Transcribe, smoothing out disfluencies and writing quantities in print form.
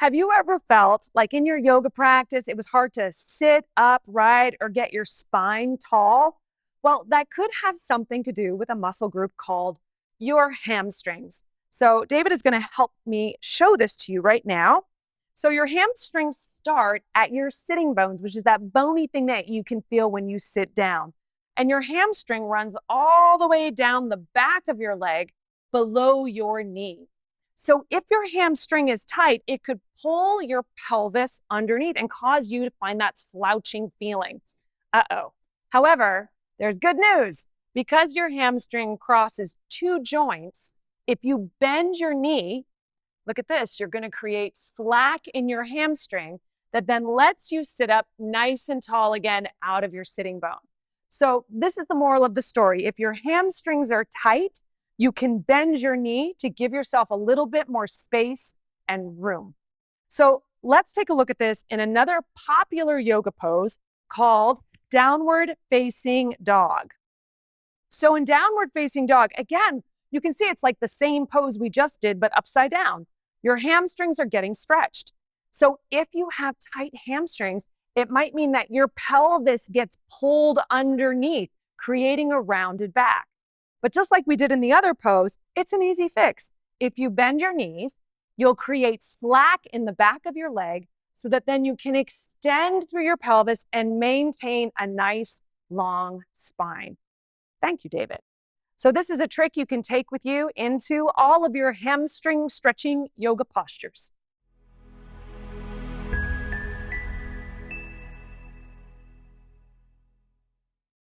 Have you ever felt like in your yoga practice, it was hard to sit upright or get your spine tall? Well, that could have something to do with a muscle group called your hamstrings. So, David is going to help me show this to you right now. So, your hamstrings start at your sitting bones, which is that bony thing that you can feel when you sit down. And your hamstring runs all the way down the back of your leg below your knee. So if your hamstring is tight, it could pull your pelvis underneath and cause you to find that slouching feeling. Uh-oh. However, there's good news. Because your hamstring crosses two joints, if you bend your knee, look at this, you're going to create slack in your hamstring that then lets you sit up nice and tall again out of your sitting bone. So this is the moral of the story. If your hamstrings are tight, you can bend your knee to give yourself a little bit more space and room. So let's take a look at this in another popular yoga pose called downward facing dog. So in downward facing dog, again, you can see it's like the same pose we just did, but upside down. Your hamstrings are getting stretched. So if you have tight hamstrings, it might mean that your pelvis gets pulled underneath, creating a rounded back. But just like we did in the other pose, it's an easy fix. If you bend your knees, you'll create slack in the back of your leg so that then you can extend through your pelvis and maintain a nice long spine. Thank you, David. So this is a trick you can take with you into all of your hamstring stretching yoga postures.